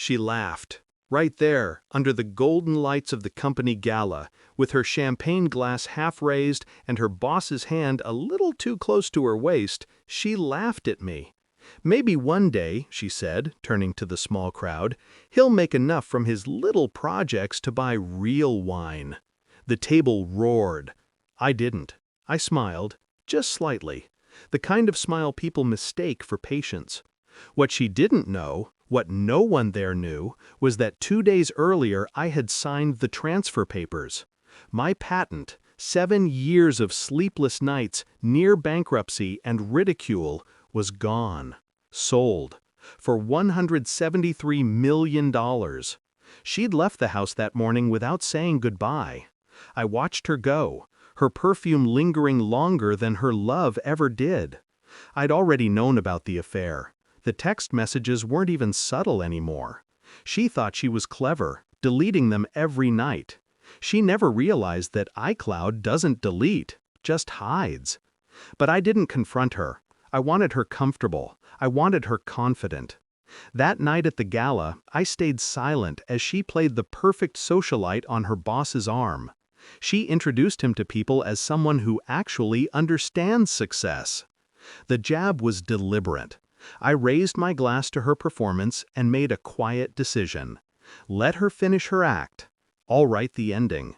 She laughed. Right there, under the golden lights of the company gala, with her champagne glass half raised and her boss's hand a little too close to her waist, she laughed at me. "Maybe one day," she said, turning to the small crowd, "he'll make enough from his little projects to buy real wine." The table roared. I didn't. I smiled, just slightly, the kind of smile people mistake for patience. What she didn't know, what no one there knew, was that 2 days earlier I had signed the transfer papers. My patent, 7 years of sleepless nights, near bankruptcy and ridicule, was gone, sold, for $173 million. She'd left the house that morning without saying goodbye. I watched her go, her perfume lingering longer than her love ever did. I'd already known about the affair. The text messages weren't even subtle anymore. She thought she was clever, deleting them every night. She never realized that iCloud doesn't delete, just hides. But I didn't confront her. I wanted her comfortable. I wanted her confident. That night at the gala, I stayed silent as she played the perfect socialite on her boss's arm. She introduced him to people as someone who actually understands success. The jab was deliberate. I raised my glass to her performance and made a quiet decision. Let her finish her act. I'll write the ending.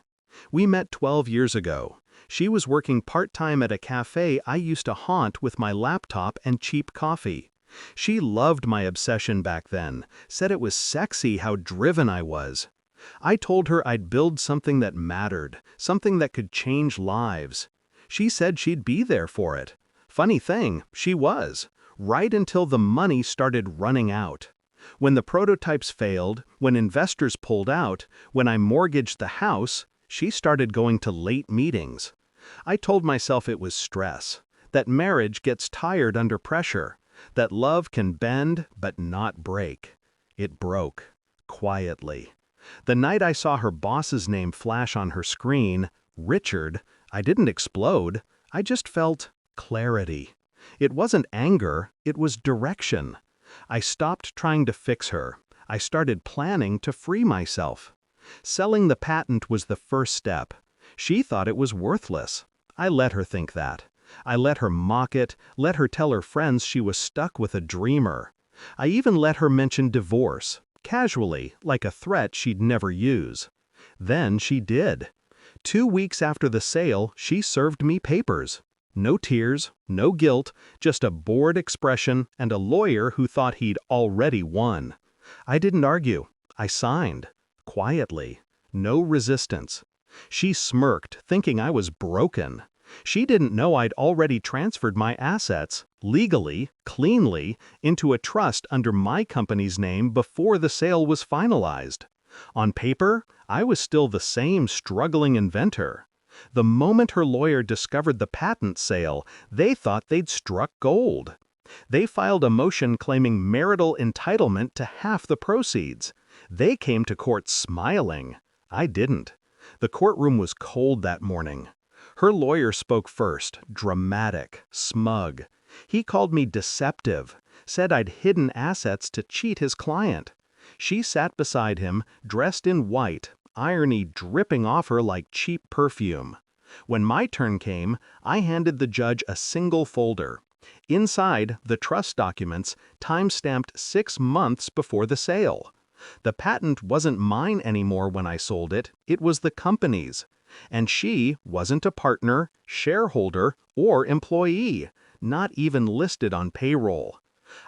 We met 12 years ago. She was working part-time at a cafe I used to haunt with my laptop and cheap coffee. She loved my obsession back then, said it was sexy how driven I was. I told her I'd build something that mattered, something that could change lives. She said she'd be there for it. Funny thing, she was. Right until the money started running out. When the prototypes failed, when investors pulled out, when I mortgaged the house, she started going to late meetings. I told myself it was stress, that marriage gets tired under pressure, that love can bend but not break. It broke, quietly. The night I saw her boss's name flash on her screen, Richard, I didn't explode, I just felt clarity. It wasn't anger, it was direction. I stopped trying to fix her. I started planning to free myself. Selling the patent was the first step. She thought it was worthless. I let her think that. I let her mock it, let her tell her friends she was stuck with a dreamer. I even let her mention divorce, casually, like a threat she'd never use. Then she did. 2 weeks after the sale, she served me papers. No tears, no guilt, just a bored expression and a lawyer who thought he'd already won. I didn't argue. I signed. Quietly. No resistance. She smirked, thinking I was broken. She didn't know I'd already transferred my assets, legally, cleanly, into a trust under my company's name before the sale was finalized. On paper, I was still the same struggling inventor. The moment her lawyer discovered the patent sale, they thought they'd struck gold. They filed a motion claiming marital entitlement to half the proceeds. They came to court smiling. I didn't. The courtroom was cold that morning. Her lawyer spoke first, dramatic, smug. He called me deceptive, said I'd hidden assets to cheat his client. She sat beside him, dressed in white, irony dripping off her like cheap perfume. When my turn came, I handed the judge a single folder. Inside, the trust documents, time-stamped 6 months before the sale. The patent wasn't mine anymore when I sold it, it was the company's. And she wasn't a partner, shareholder, or employee, not even listed on payroll.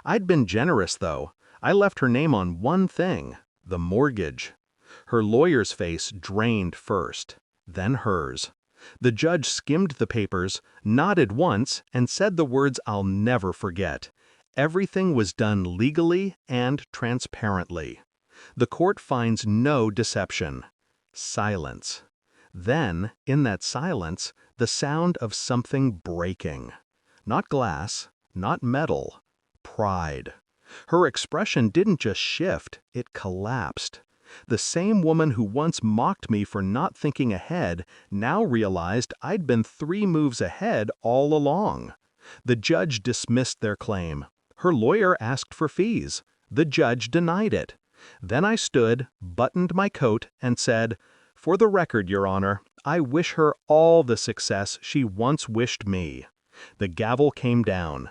I'd been generous, though. I left her name on one thing, the mortgage. Her lawyer's face drained first, then hers. The judge skimmed the papers, nodded once, and said the words I'll never forget. Everything was done legally and transparently. The court finds no deception. Silence. Then, in that silence, the sound of something breaking. Not glass, not metal, pride. Her expression didn't just shift, it collapsed. The same woman who once mocked me for not thinking ahead now realized I'd been 3 moves ahead all along. The judge dismissed their claim. Her lawyer asked for fees. The judge denied it. Then I stood, buttoned my coat, and said, "For the record, Your Honor, I wish her all the success she once wished me." The gavel came down.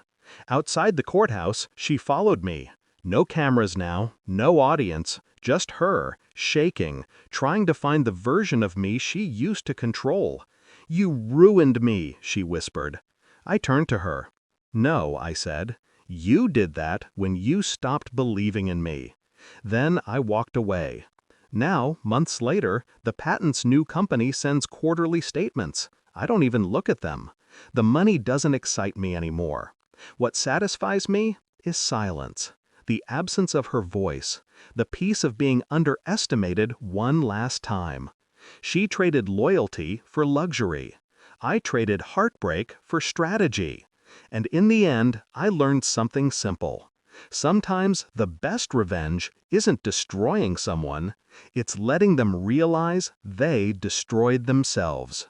Outside the courthouse, she followed me. No cameras now, no audience, just her, shaking, trying to find the version of me she used to control. "You ruined me," she whispered. I turned to her. "No," I said. "You did that when you stopped believing in me." Then I walked away. Now, months later, the patent's new company sends quarterly statements. I don't even look at them. The money doesn't excite me anymore. What satisfies me is silence, the absence of her voice, the peace of being underestimated one last time. She traded loyalty for luxury. I traded heartbreak for strategy. And in the end, I learned something simple. Sometimes the best revenge isn't destroying someone, it's letting them realize they destroyed themselves.